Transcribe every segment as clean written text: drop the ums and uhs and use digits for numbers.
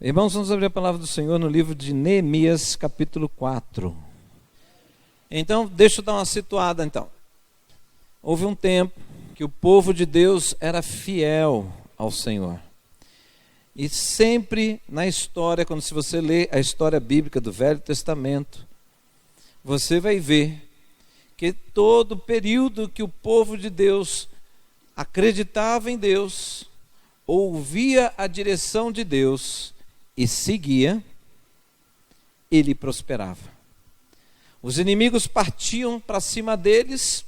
Irmãos, vamos abrir a palavra do Senhor no livro de Neemias, capítulo 4. Então, deixa eu dar uma situada então. Houve um tempo que o povo de Deus era fiel ao Senhor. E sempre na história, se você lê a história bíblica do Velho Testamento, você vai ver que todo período que o povo de Deus acreditava em Deus, ouvia a direção de Deus e seguia, ele prosperava. Os inimigos partiam para cima deles,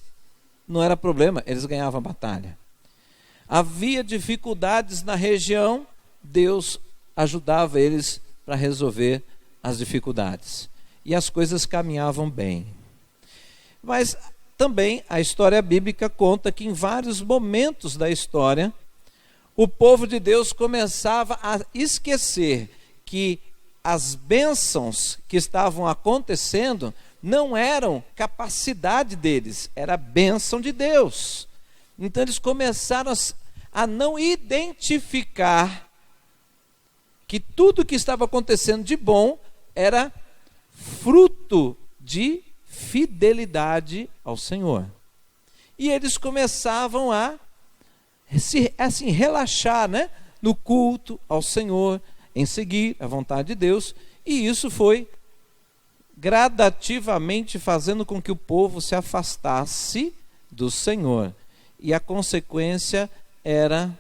não era problema, eles ganhavam a batalha. Havia dificuldades na região, Deus ajudava eles para resolver as dificuldades. E as coisas caminhavam bem. Mas também a história bíblica conta que em vários momentos da história, o povo de Deus começava a esquecer que as bênçãos que estavam acontecendo não eram capacidade deles, era a bênção de Deus. Então eles começaram a não identificar que tudo que estava acontecendo de bom era fruto de fidelidade ao Senhor. E eles começavam a assim, relaxar, no culto ao Senhor, em seguir a vontade de Deus, e isso foi gradativamente fazendo com que o povo se afastasse do Senhor. E a consequência era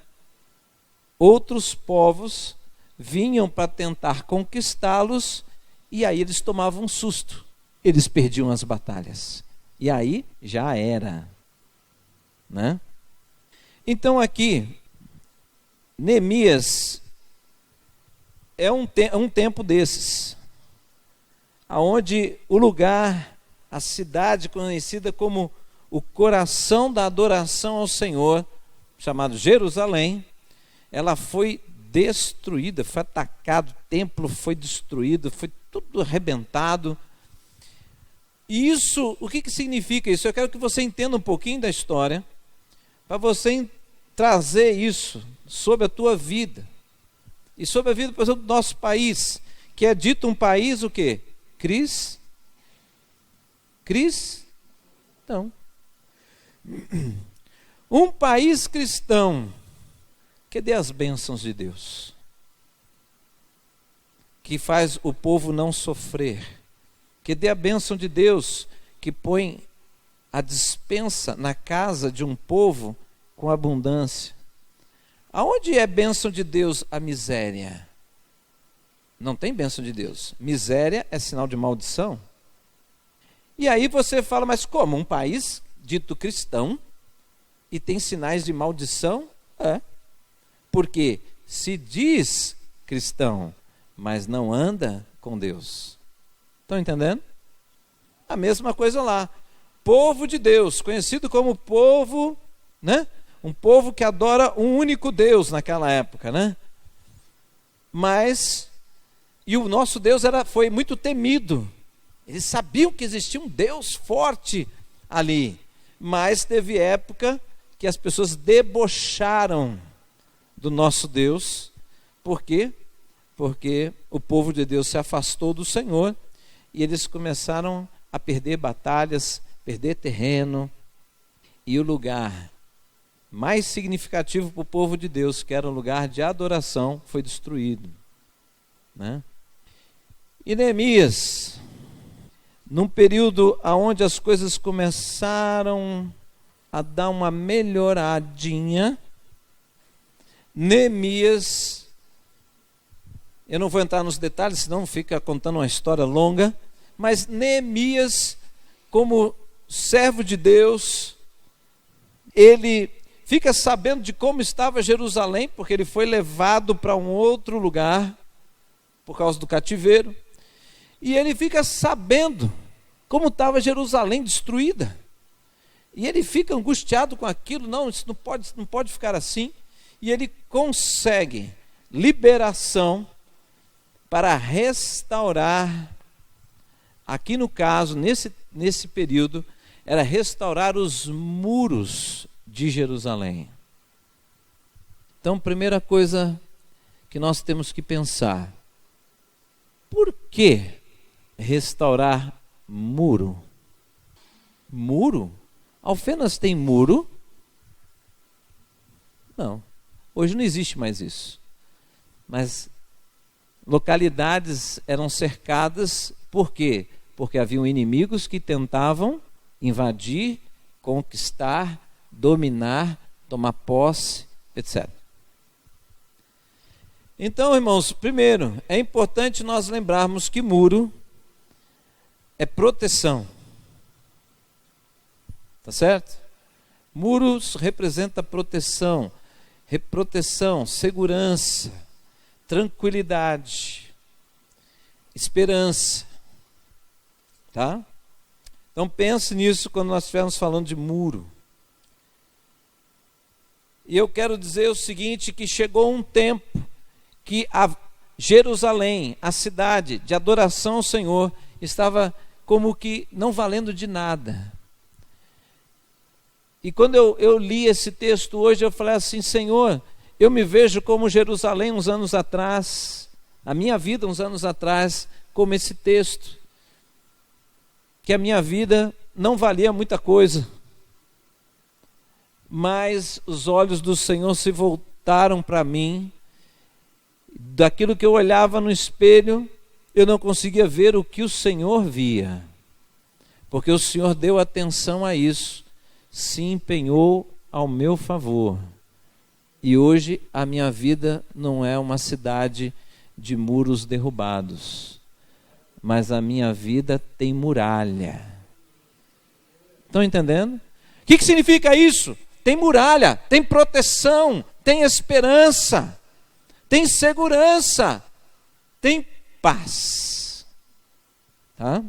outros povos vinham para tentar conquistá-los, e aí eles tomavam um susto, eles perdiam as batalhas, e aí já era, Então aqui, Neemias é um tempo desses, aonde o lugar, a cidade conhecida como o coração da adoração ao Senhor, chamado Jerusalém, ela foi destruída, foi atacado, o templo foi destruído, foi tudo arrebentado. E isso, o que significa isso? Eu quero que você entenda um pouquinho da história, para você trazer isso sobre a tua vida, e sobre a vida, por exemplo, do nosso país, que é dito um país o quê? Cristão. Um país cristão, que dê as bênçãos de Deus, que faz o povo não sofrer, que dê a bênção de Deus, que põe a despensa na casa de um povo com abundância. Aonde é bênção de Deus a miséria? Não tem bênção de Deus. Miséria é sinal de maldição. E aí você fala, mas como? Um país dito cristão e tem sinais de maldição? Porque se diz cristão, mas não anda com Deus. Estão entendendo? A mesma coisa lá. Povo de Deus, conhecido como povo, um povo que adora um único Deus naquela época, Mas, e o nosso Deus foi muito temido. Eles sabiam que existia um Deus forte ali. Mas teve época que as pessoas debocharam do nosso Deus. Por quê? Porque o povo de Deus se afastou do Senhor e eles começaram a perder batalhas, perder terreno, e o lugar mais significativo para o povo de Deus, que era um lugar de adoração, foi destruído. E Neemias, num período onde as coisas começaram a dar uma melhoradinha, Neemias, eu não vou entrar nos detalhes, senão fica contando uma história longa, mas Neemias, como servo de Deus, ele fica sabendo de como estava Jerusalém, porque ele foi levado para um outro lugar, por causa do cativeiro, e ele fica sabendo como estava Jerusalém destruída, e ele fica angustiado com aquilo, não, isso não pode ficar assim, e ele consegue liberação para restaurar, aqui no caso, nesse período, era restaurar os muros de Jerusalém. Então, primeira coisa que nós temos que pensar, que restaurar muro. Muro? Alfenas tem muro? Não. Hoje não existe mais isso. Mas localidades eram cercadas, por quê? Porque haviam inimigos que tentavam invadir, conquistar, dominar, tomar posse, etc. Então, irmãos, primeiro, é importante nós lembrarmos que muro é proteção. Tá certo? Muros representa proteção, segurança, tranquilidade, esperança. Tá? Então pense nisso quando nós estivermos falando de muro. E eu quero dizer o seguinte, que chegou um tempo que a Jerusalém, a cidade de adoração ao Senhor, estava como que não valendo de nada. E quando eu li esse texto hoje, eu falei assim, Senhor, eu me vejo como Jerusalém uns anos atrás, a minha vida uns anos atrás, como esse texto, que a minha vida não valia muita coisa, mas os olhos do Senhor se voltaram para mim, daquilo que eu olhava no espelho, eu não conseguia ver o que o Senhor via, porque o Senhor deu atenção a isso, se empenhou ao meu favor, e hoje a minha vida não é uma cidade de muros derrubados, mas a minha vida tem muralha. Estão entendendo? O que significa isso? Tem muralha, tem proteção, tem esperança, tem segurança, tem paz. Tá?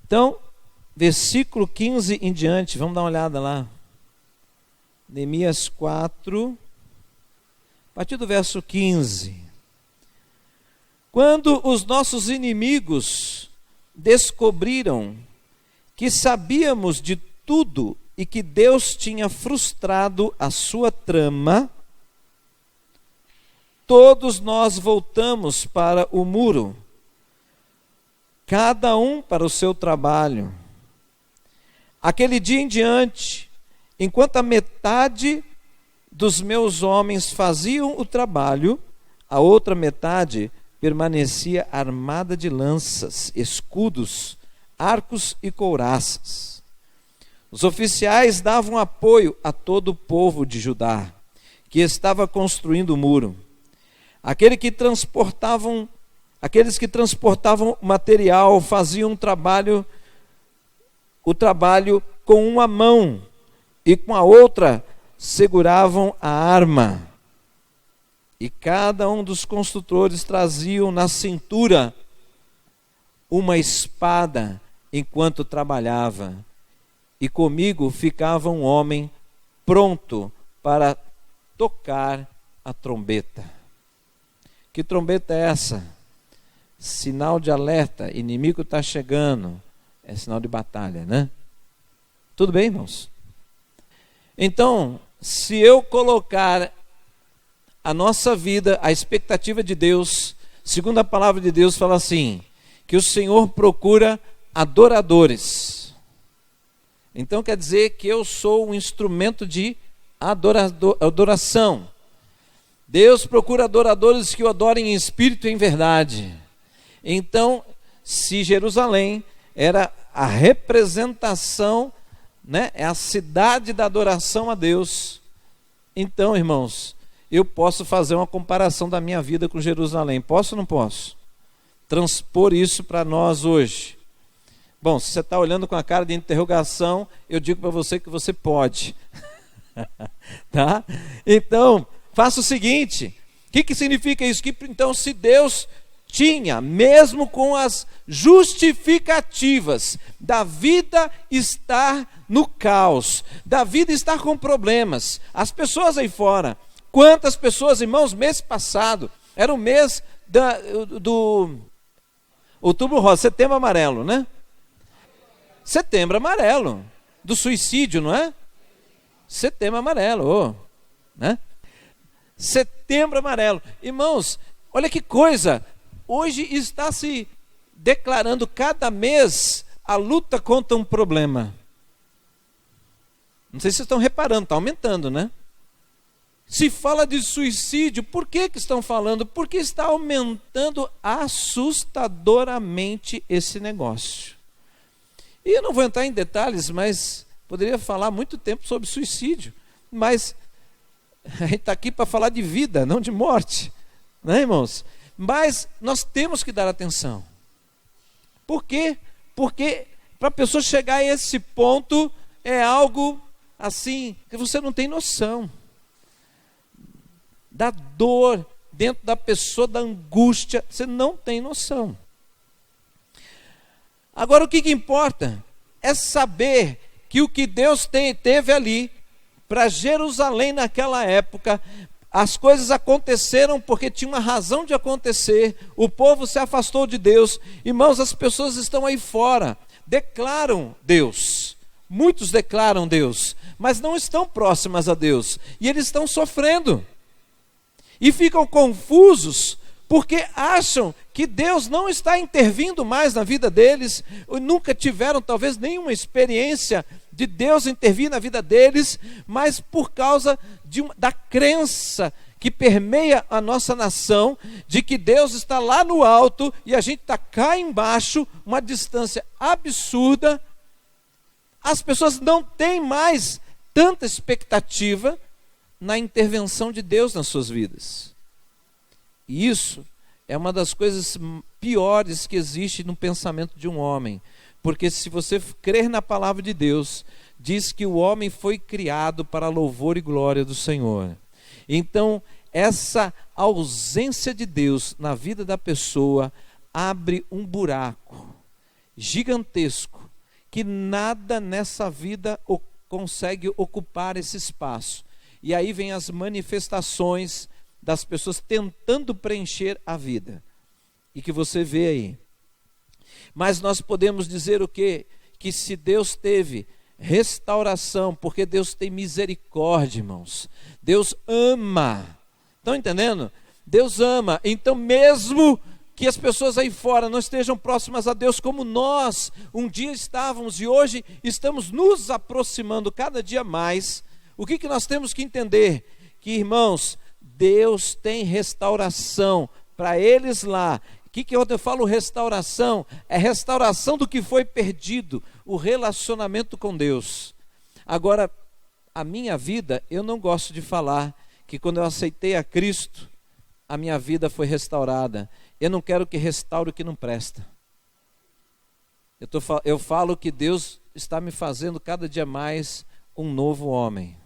Então, versículo 15 em diante, vamos dar uma olhada lá. Neemias 4, a partir do verso 15. Quando os nossos inimigos descobriram que sabíamos de tudo e que Deus tinha frustrado a sua trama, todos nós voltamos para o muro, cada um para o seu trabalho. Aquele dia em diante, enquanto a metade dos meus homens faziam o trabalho, a outra metade permanecia armada de lanças, escudos, arcos e couraças. Os oficiais davam apoio a todo o povo de Judá, que estava construindo o muro. Aqueles que transportavam material faziam o trabalho com uma mão e com a outra seguravam a arma. E cada um dos construtores traziam na cintura uma espada enquanto trabalhava. E comigo ficava um homem pronto para tocar a trombeta. Que trombeta é essa? Sinal de alerta, inimigo está chegando. É sinal de batalha, né? Tudo bem, irmãos? Então, se eu colocar a nossa vida, a expectativa de Deus, segundo a palavra de Deus, fala assim, que o Senhor procura adoradores. Então quer dizer que eu sou um instrumento de adoração. Deus procura adoradores que o adorem em espírito e em verdade. Então, se Jerusalém era a representação, né, é a cidade da adoração a Deus, então, irmãos, eu posso fazer uma comparação da minha vida com Jerusalém. Posso ou não posso? Transpor isso para nós hoje. Bom, se você está olhando com a cara de interrogação, eu digo para você que você pode. Tá? Então, faça o seguinte. O que significa isso? Que, então, se Deus tinha, mesmo com as justificativas da vida estar no caos, da vida estar com problemas, as pessoas aí fora, quantas pessoas, irmãos, mês passado, era o mês do Outubro Rosa, Setembro Amarelo, né? Setembro Amarelo, do suicídio, não é? Setembro Amarelo, né? Setembro Amarelo. Irmãos, olha que coisa, hoje está se declarando cada mês a luta contra um problema. Não sei se vocês estão reparando, está aumentando, né? Se fala de suicídio, por que estão falando? Porque está aumentando assustadoramente esse negócio. E eu não vou entrar em detalhes, mas poderia falar muito tempo sobre suicídio. Mas a gente está aqui para falar de vida, não de morte, né, irmãos? Mas nós temos que dar atenção. Por quê? Porque para a pessoa chegar a esse ponto é algo assim que você não tem noção. Da dor dentro da pessoa, da angústia, você não tem noção. Agora o que importa é saber que o que Deus teve ali para Jerusalém naquela época, as coisas aconteceram porque tinha uma razão de acontecer, o povo se afastou de Deus. Irmãos, as pessoas estão aí fora, declaram Deus, muitos declaram Deus, mas não estão próximas a Deus, e eles estão sofrendo, e ficam confusos, porque acham que Deus não está intervindo mais na vida deles, nunca tiveram talvez nenhuma experiência de Deus intervir na vida deles, mas por causa da crença que permeia a nossa nação, de que Deus está lá no alto e a gente está cá embaixo, uma distância absurda, as pessoas não têm mais tanta expectativa na intervenção de Deus nas suas vidas. E isso é uma das coisas piores que existe no pensamento de um homem. Porque se você crer na palavra de Deus, diz que o homem foi criado para a louvor e glória do Senhor. Então, essa ausência de Deus na vida da pessoa abre um buraco gigantesco, que nada nessa vida consegue ocupar esse espaço. E aí vem as manifestações das pessoas tentando preencher a vida. E que você vê aí. Mas nós podemos dizer o quê? Que se Deus teve restauração, porque Deus tem misericórdia, irmãos. Deus ama. Estão entendendo? Deus ama. Então mesmo que as pessoas aí fora não estejam próximas a Deus como nós um dia estávamos e hoje estamos nos aproximando cada dia mais, o que nós temos que entender? Que, irmãos, Deus tem restauração para eles lá. O que eu falo restauração? É restauração do que foi perdido, o relacionamento com Deus. Agora, a minha vida, eu não gosto de falar que quando eu aceitei a Cristo, a minha vida foi restaurada. Eu não quero que restaure o que não presta. Eu falo que Deus está me fazendo cada dia mais um novo homem.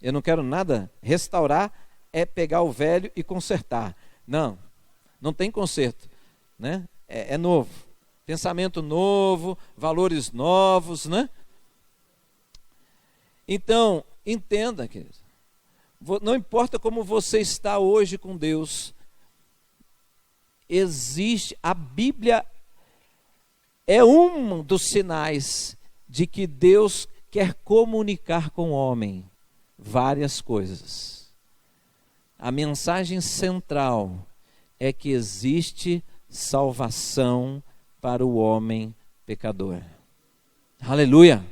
Eu não quero nada, restaurar é pegar o velho e consertar. Não tem conserto, né? É novo, pensamento novo, valores novos, né? Então, entenda, querido, não importa como você está hoje com Deus, existe, a Bíblia é um dos sinais de que Deus quer comunicar com o homem várias coisas. A mensagem central é que existe salvação para o homem pecador. Aleluia!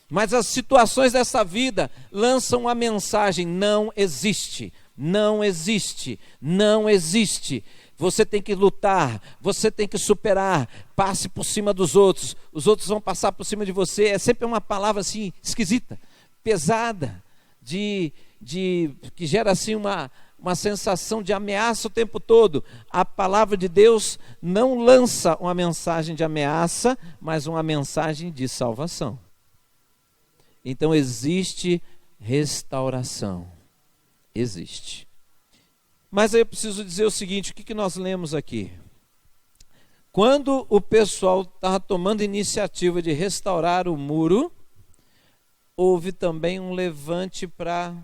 Mas as situações dessa vida lançam a mensagem: não existe, não existe, não existe. Você tem que lutar, você tem que superar, passe por cima dos outros, os outros vão passar por cima de você. É sempre uma palavra assim esquisita, pesada, que gera assim uma sensação de ameaça o tempo todo. A palavra de Deus não lança uma mensagem de ameaça, mas uma mensagem de salvação. Então existe restauração, existe. Mas aí eu preciso dizer o seguinte: o que nós lemos aqui? Quando o pessoal estava tomando iniciativa de restaurar o muro, houve também um levante para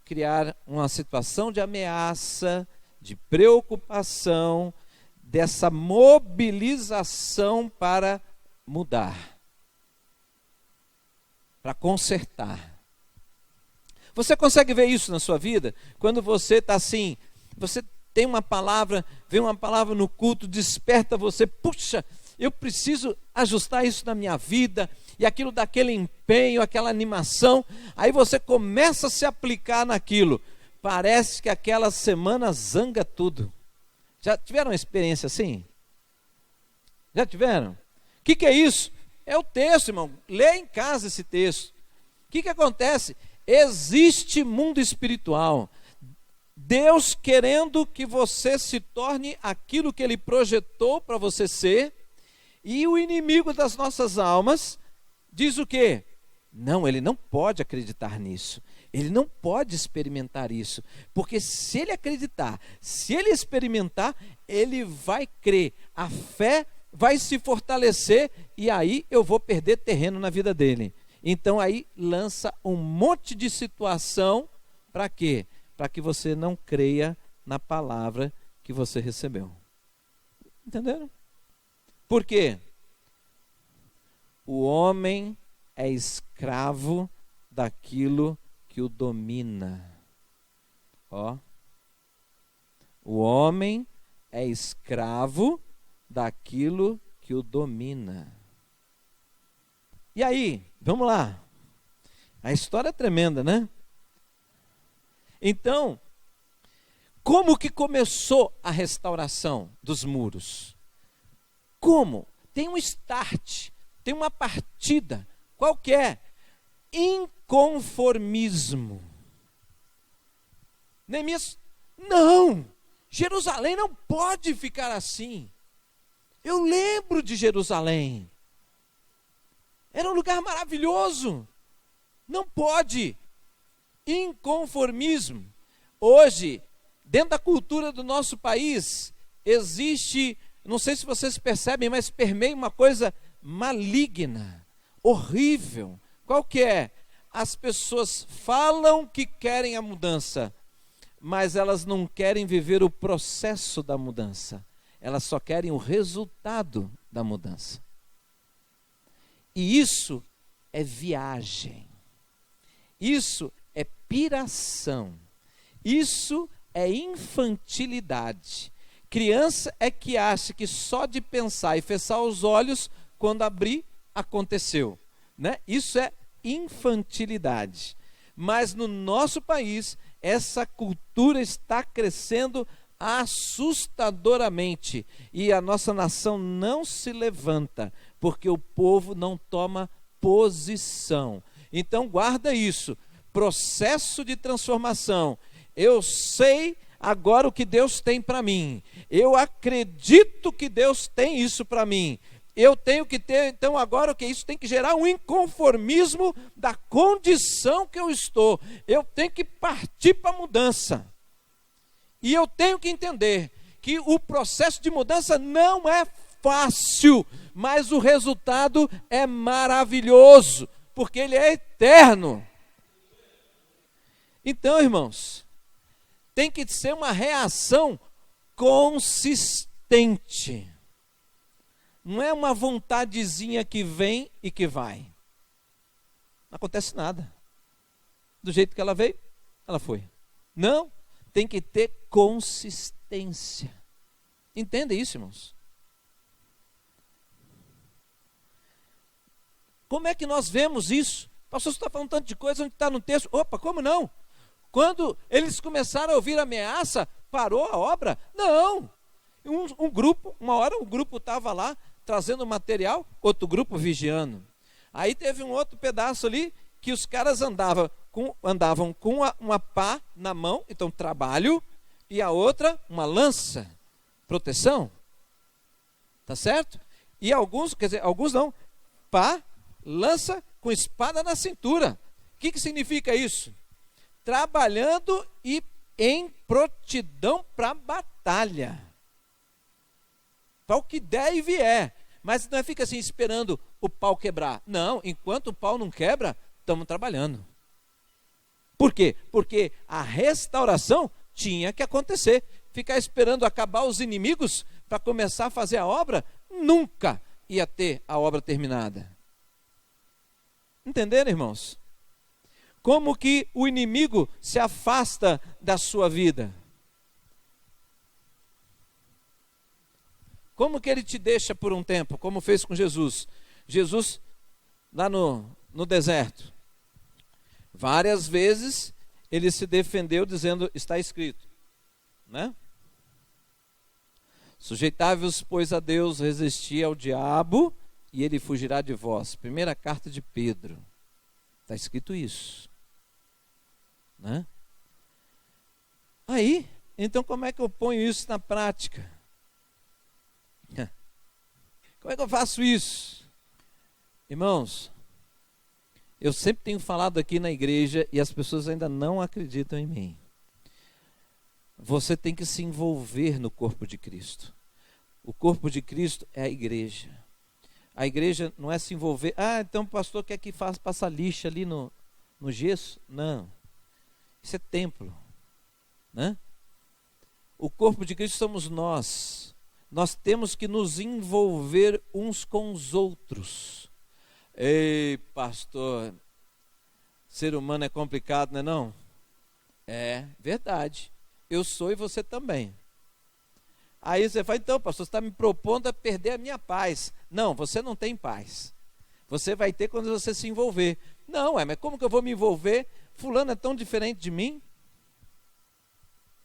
criar uma situação de ameaça, de preocupação, dessa mobilização para mudar, para consertar. Você consegue ver isso na sua vida? Quando você está assim, você tem uma palavra, vem uma palavra no culto, desperta você, puxa, eu preciso ajustar isso na minha vida, e aquilo dá aquele empenho, aquela animação, aí você começa a se aplicar naquilo, parece que aquela semana zanga tudo. Já tiveram uma experiência assim? Já tiveram? O que é isso? É o texto, irmão, lê em casa esse texto. O que acontece? Existe mundo espiritual, Deus querendo que você se torne aquilo que Ele projetou para você ser, e o inimigo das nossas almas diz o quê? Não, ele não pode acreditar nisso, ele não pode experimentar isso, porque se ele acreditar, se ele experimentar, ele vai crer, a fé vai se fortalecer, e aí eu vou perder terreno na vida dele. Então aí lança um monte de situação, para quê? Para que você não creia na palavra que você recebeu. Entenderam? Por quê? O homem é escravo daquilo que o domina. Ó. O homem é escravo daquilo que o domina. E aí, vamos lá. A história é tremenda, né? Então, como que começou a restauração dos muros? Como? Tem um start, tem uma partida. Qual que é? Inconformismo. Neemias, não, Jerusalém não pode ficar assim. Eu lembro de Jerusalém. Era um lugar maravilhoso. Não pode. Inconformismo. Hoje, dentro da cultura do nosso país, existe, não sei se vocês percebem, mas permeia uma coisa maligna, horrível. Qual que é? As pessoas falam que querem a mudança, mas elas não querem viver o processo da mudança. Elas só querem o resultado da mudança. E isso é viagem. Isso é piração. Isso é infantilidade. Criança é que acha que só de pensar e fechar os olhos, quando abrir, aconteceu, né? Isso é infantilidade. Mas no nosso país, essa cultura está crescendo assustadoramente, e a nossa nação não se levanta, porque o povo não toma posição. Então guarda isso, processo de transformação. Eu sei agora o que Deus tem para mim, eu acredito que Deus tem isso para mim, eu tenho que ter, então agora o que? Isso tem que gerar um inconformismo da condição que eu estou, eu tenho que partir para a mudança. E eu tenho que entender que o processo de mudança não é fácil, mas o resultado é maravilhoso, porque ele é eterno. Então, irmãos, tem que ser uma reação consistente. Não é uma vontadezinha que vem e que vai. Não acontece nada. Do jeito que ela veio, ela foi. Não. Tem que ter consistência. Entende isso, irmãos? Como é que nós vemos isso? Pastor, você está falando tanto de coisa, onde está no texto? Opa, como não? Quando eles começaram a ouvir ameaça, parou a obra? Não. Um grupo, uma hora um grupo estava lá, trazendo material, outro grupo vigiando. Aí teve um outro pedaço ali, que os caras andavam com uma pá na mão, então trabalho, e a outra uma lança, proteção, tá certo? E alguns, quer dizer, alguns não, pá, lança com espada na cintura. O que significa isso? Trabalhando e em prontidão para batalha, para o que der e vier, mas não fica assim esperando o pau quebrar. Não, enquanto o pau não quebra, estamos trabalhando. Por quê? Porque a restauração tinha que acontecer. Ficar esperando acabar os inimigos para começar a fazer a obra, nunca ia ter a obra terminada. Entenderam, irmãos? Como que o inimigo se afasta da sua vida? Como que ele te deixa por um tempo, como fez com Jesus? Jesus, lá no deserto, várias vezes ele se defendeu dizendo, está escrito, né? Sujeitai-vos, pois, a Deus, resisti ao diabo, e ele fugirá de vós. Primeira carta de Pedro, está escrito isso, né? Aí, então como é que eu ponho isso na prática? Como é que eu faço isso? Irmãos, eu sempre tenho falado aqui na igreja e as pessoas ainda não acreditam em mim. Você tem que se envolver no corpo de Cristo. O corpo de Cristo é a igreja. A igreja não é se envolver. Ah, então o pastor quer que passa lixa ali no gesso? Não. Isso é templo, né? O corpo de Cristo somos nós. Nós temos que nos envolver uns com os outros. Ei, pastor, ser humano é complicado, não é não? É verdade. Eu sou e você também. Aí você fala, então, pastor, você está me propondo a perder a minha paz. Não, você não tem paz. Você vai ter quando você se envolver. Não, mas como que eu vou me envolver? Fulano é tão diferente de mim.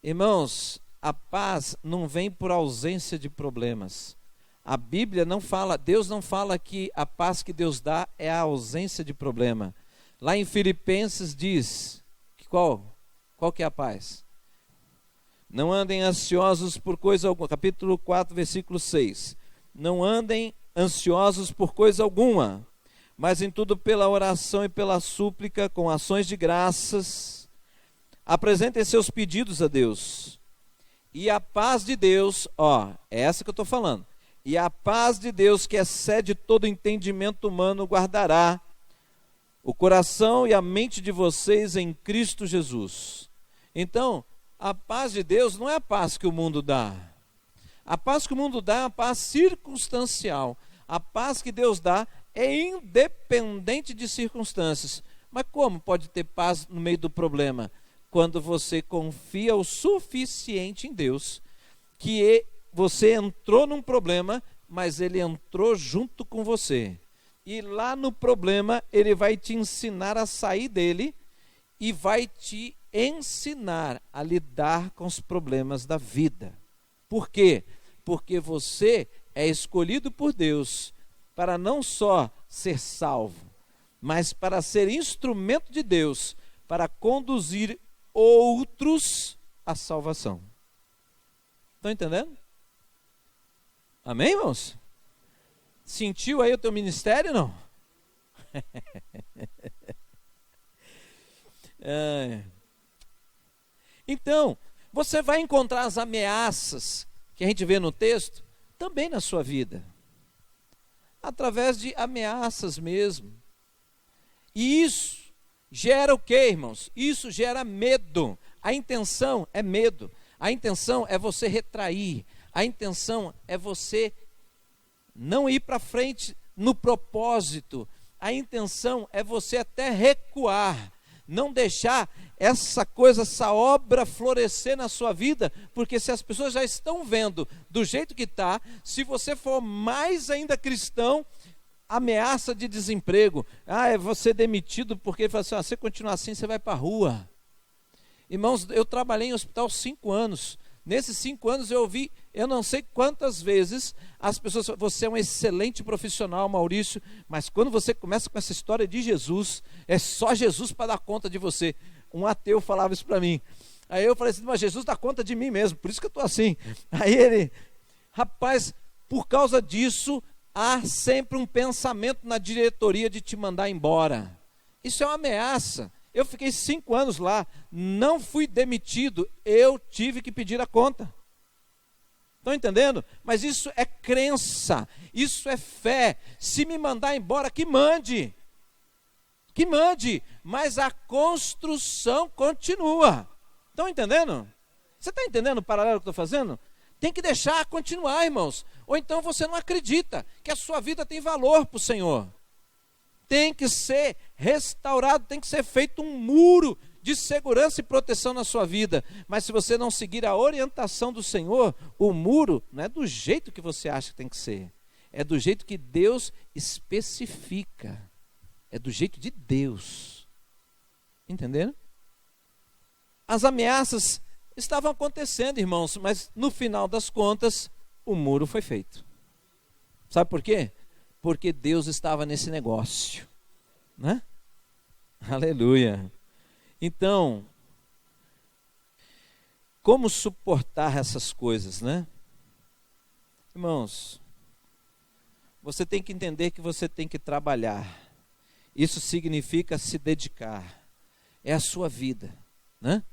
Irmãos, a paz não vem por ausência de problemas. A Bíblia não fala, Deus não fala que a paz que Deus dá é a ausência de problema. Lá em Filipenses diz, qual que é a paz? Não andem ansiosos por coisa alguma, capítulo 4, versículo 6. Não andem ansiosos por coisa alguma, mas em tudo pela oração e pela súplica, com ações de graças, apresentem seus pedidos a Deus. E a paz de Deus, é essa que eu estou falando. E a paz de Deus, que excede todo entendimento humano, guardará o coração e a mente de vocês em Cristo Jesus. Então, a paz de Deus não é a paz que o mundo dá. A paz que o mundo dá é uma paz circunstancial. A paz que Deus dá é independente de circunstâncias. Mas como pode ter paz no meio do problema? Quando você confia o suficiente em Deus, que você entrou num problema, mas Ele entrou junto com você. E lá no problema, Ele vai te ensinar a sair dele e vai te ensinar a lidar com os problemas da vida. Por quê? Porque você é escolhido por Deus para não só ser salvo, mas para ser instrumento de Deus para conduzir outros à salvação. Estão entendendo? Amém, irmãos? Sentiu aí o teu ministério, não? Então, você vai encontrar as ameaças que a gente vê no texto também na sua vida, através de ameaças mesmo. E isso gera o quê, irmãos? Isso gera medo. A intenção é medo. A intenção é você retrair. A intenção é você não ir para frente no propósito. A intenção é você até recuar, não deixar essa coisa, essa obra florescer na sua vida, porque se as pessoas já estão vendo do jeito que está, se você for mais ainda cristão, ameaça de desemprego, é você demitido, porque ele fala assim, você continuar assim, você vai para a rua. Irmãos, eu trabalhei em hospital 5 anos, nesses 5 anos eu ouvi, eu não sei quantas vezes, as pessoas falam, você é um excelente profissional, Maurício, mas quando você começa com essa história de Jesus, é só Jesus para dar conta de você. Um ateu falava isso para mim, aí eu falei assim, mas Jesus dá conta de mim mesmo, por isso que eu estou assim. Aí ele, rapaz, por causa disso, há sempre um pensamento na diretoria de te mandar embora. Isso é uma ameaça. Eu fiquei 5 anos lá, não fui demitido, eu tive que pedir a conta. Estão entendendo? Mas isso é crença, isso é fé. Se me mandar embora, que mande, mas a construção continua. Estão entendendo? Você está entendendo o paralelo que eu estou fazendo? Tem que deixar continuar, irmãos. Ou então você não acredita que a sua vida tem valor para o Senhor. Tem que ser restaurado, tem que ser feito um muro de de segurança e proteção na sua vida. Mas se você não seguir a orientação do Senhor, o muro não é do jeito que você acha que tem que ser. É do jeito que Deus especifica. É do jeito de Deus. Entenderam? As ameaças estavam acontecendo, irmãos, mas no final das contas, o muro foi feito. Sabe por quê? Porque Deus estava nesse negócio, né? Aleluia. Então, como suportar essas coisas, né? Irmãos, você tem que entender que você tem que trabalhar. Isso significa se dedicar. É a sua vida, né?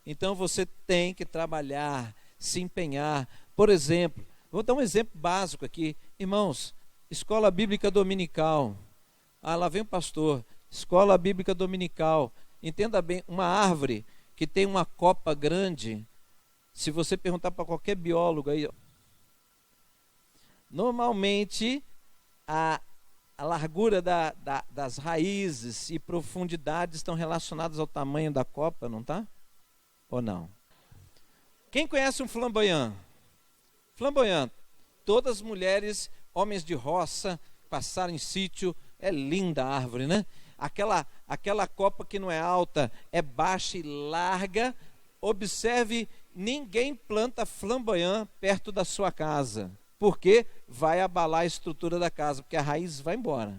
Então você tem que trabalhar, se empenhar. Por exemplo, vou dar um exemplo básico aqui. Irmãos, escola bíblica dominical. Ah, lá vem o pastor. Escola bíblica dominical. Entenda bem, uma árvore que tem uma copa grande, se você perguntar para qualquer biólogo aí, normalmente a largura das raízes e profundidade estão relacionadas ao tamanho da copa, não está? Ou não? Quem conhece um flamboyant? Flamboyant. Todas as mulheres, homens de roça, passaram em sítio. É linda a árvore, né? Aquela copa que não é alta, é baixa e larga. Observe, ninguém planta flamboyant perto da sua casa. Porque vai abalar a estrutura da casa, porque a raiz vai embora.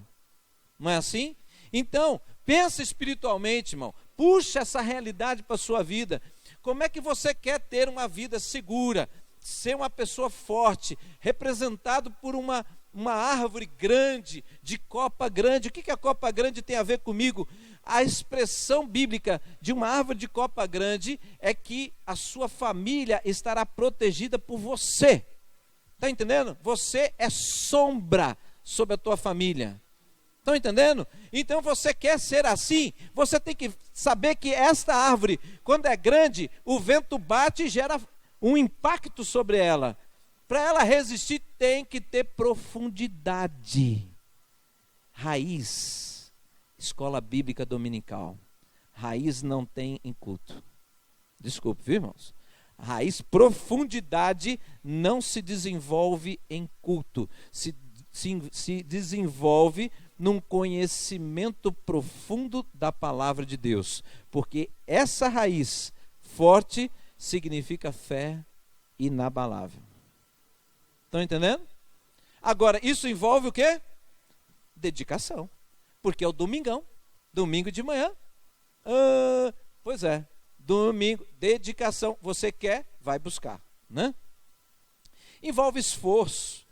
Não é assim? Então, pensa espiritualmente, irmão. Puxa essa realidade para a sua vida. Como é que você quer ter uma vida segura, ser uma pessoa forte, representado por uma árvore grande, de copa grande? O que a copa grande tem a ver comigo? A expressão bíblica de uma árvore de copa grande é que a sua família estará protegida por você. Está entendendo? Você é sombra sobre a tua família. Estão entendendo? Então você quer ser assim, você tem que saber que esta árvore, quando é grande, o vento bate e gera um impacto sobre ela. Para ela resistir, tem que ter profundidade. Raiz, escola bíblica dominical. Raiz não tem em culto. Desculpe, viu, irmãos? Raiz, profundidade não se desenvolve em culto. Se desenvolve num conhecimento profundo da palavra de Deus, porque essa raiz forte significa fé inabalável. Estão entendendo? Agora, isso envolve o quê? Dedicação, porque é o domingão, domingo de manhã. Pois é, domingo, dedicação. Você quer, vai buscar, né? Envolve esforço.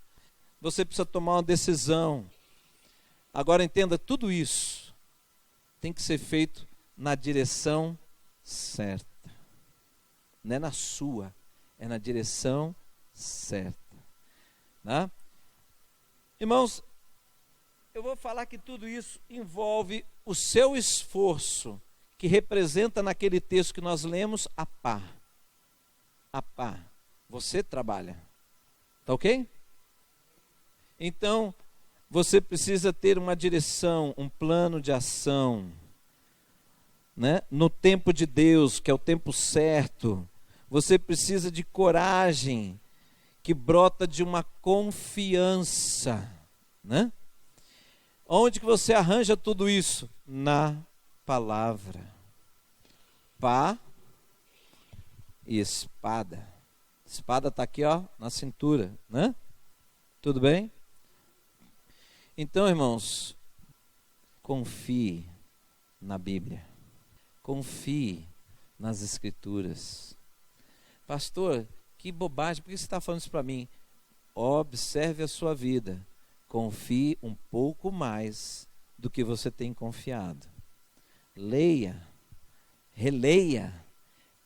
Você precisa tomar uma decisão. Agora entenda, tudo isso tem que ser feito na direção certa. Não é na sua, é na direção certa. Né? Irmãos, eu vou falar que tudo isso envolve o seu esforço, que representa naquele texto que nós lemos a pá. A pá. Você trabalha. Tá ok? Então, você precisa ter uma direção, um plano de ação, né? No tempo de Deus, que é o tempo certo. Você precisa de coragem, que brota de uma confiança, né? Onde que você arranja tudo isso? Na palavra. Pá e espada. Espada está aqui, ó, na cintura, né? Tudo bem? Então, irmãos, confie na Bíblia. Confie nas Escrituras. Pastor, que bobagem, por que você está falando isso para mim? Observe a sua vida. Confie um pouco mais do que você tem confiado. Leia, releia,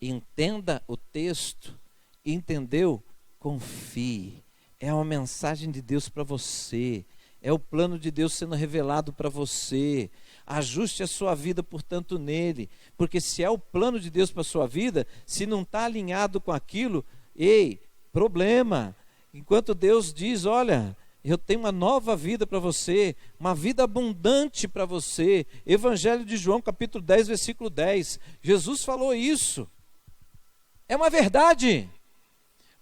entenda o texto. Entendeu? Confie. É uma mensagem de Deus para você. É o plano de Deus sendo revelado para você. Ajuste a sua vida, portanto, nele. Porque se é o plano de Deus para a sua vida, se não está alinhado com aquilo, ei, problema. Enquanto Deus diz, olha, Eu tenho uma nova vida para você, uma vida abundante para você. Evangelho de João, capítulo 10, versículo 10. Jesus falou isso. É uma verdade.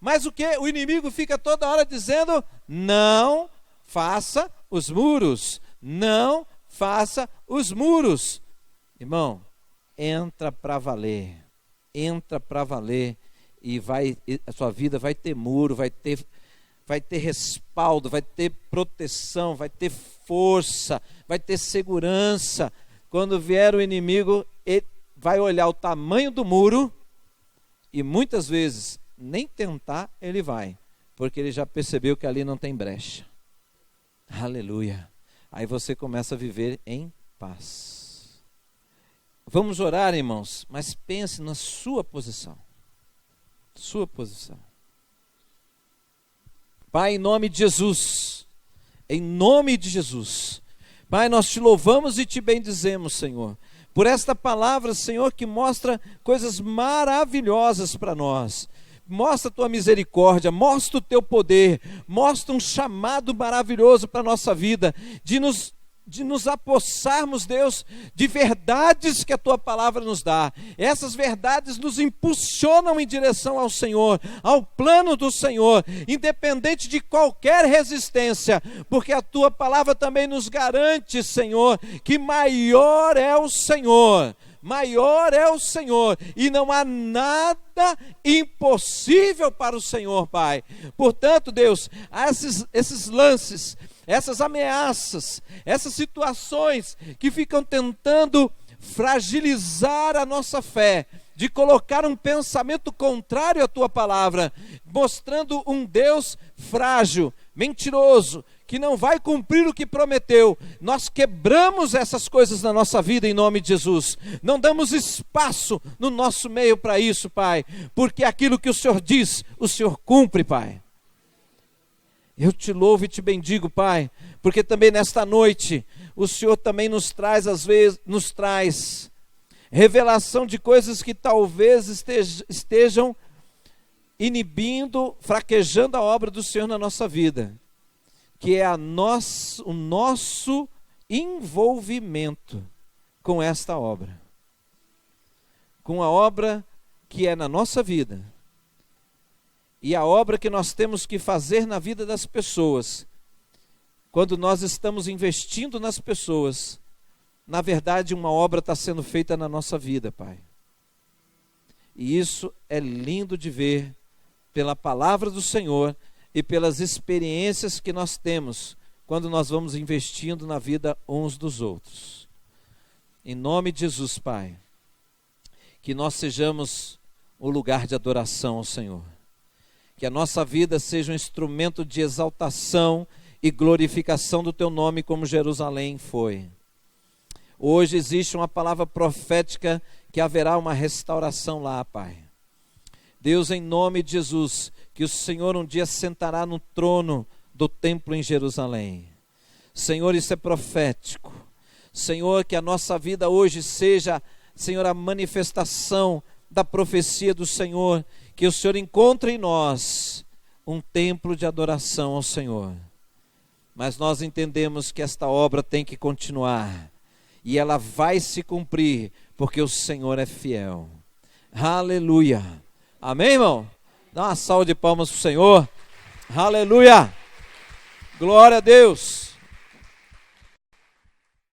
Mas o que? O inimigo fica toda hora dizendo: não faça os muros. Não faça os muros. Irmão, entra para valer. Entra para valer. E a sua vida vai ter muro, vai ter respaldo, vai ter proteção, vai ter força, vai ter segurança. Quando vier o inimigo, ele vai olhar o tamanho do muro e muitas vezes nem tentar ele vai, porque ele já percebeu que ali não tem brecha. Aleluia. Aí você começa a viver em paz. Vamos orar, irmãos, mas pense na sua posição. Sua posição. Pai, em nome de Jesus, Pai, nós te louvamos e te bendizemos, Senhor, por esta palavra, Senhor, que mostra coisas maravilhosas para nós. Mostra a tua misericórdia, mostra o teu poder, mostra um chamado maravilhoso para a nossa vida, de nos apossarmos, Deus, de verdades que a tua palavra nos dá. Essas verdades nos impulsionam em direção ao Senhor, ao plano do Senhor, independente de qualquer resistência, porque a tua palavra também nos garante, Senhor, que maior é o Senhor. Maior é o Senhor, e não há nada impossível para o Senhor, Pai. Portanto, Deus, esses lances, essas ameaças, essas situações que ficam tentando fragilizar a nossa fé, de colocar um pensamento contrário à tua palavra, mostrando um Deus frágil, mentiroso, que não vai cumprir o que prometeu. Nós quebramos essas coisas na nossa vida em nome de Jesus. Não damos espaço no nosso meio para isso, Pai, porque aquilo que o Senhor diz, o Senhor cumpre, Pai. Eu te louvo e te bendigo, Pai, porque também nesta noite o Senhor também nos traz, às vezes, revelação de coisas que talvez estejam inibindo, fraquejando a obra do Senhor na nossa vida, que é o nosso envolvimento com esta obra, com a obra que é na nossa vida, e a obra que nós temos que fazer na vida das pessoas. Quando nós estamos investindo nas pessoas, na verdade uma obra está sendo feita na nossa vida, Pai. E isso é lindo de ver pela palavra do Senhor e pelas experiências que nós temos quando nós vamos investindo na vida uns dos outros. Em nome de Jesus, Pai, que nós sejamos o lugar de adoração ao Senhor. Que a nossa vida seja um instrumento de exaltação e glorificação do Teu nome, como Jerusalém foi. Hoje existe uma palavra profética que haverá uma restauração lá, Pai. Deus, em nome de Jesus, que o Senhor um dia sentará no trono do templo em Jerusalém. Senhor, isso é profético. Senhor, que a nossa vida hoje seja, Senhor, a manifestação da profecia do Senhor, que o Senhor encontre em nós um templo de adoração ao Senhor. Mas nós entendemos que esta obra tem que continuar, e ela vai se cumprir, porque o Senhor é fiel. Aleluia. Amém, irmão? Dá uma salva de palmas para o Senhor. Aleluia. Glória a Deus.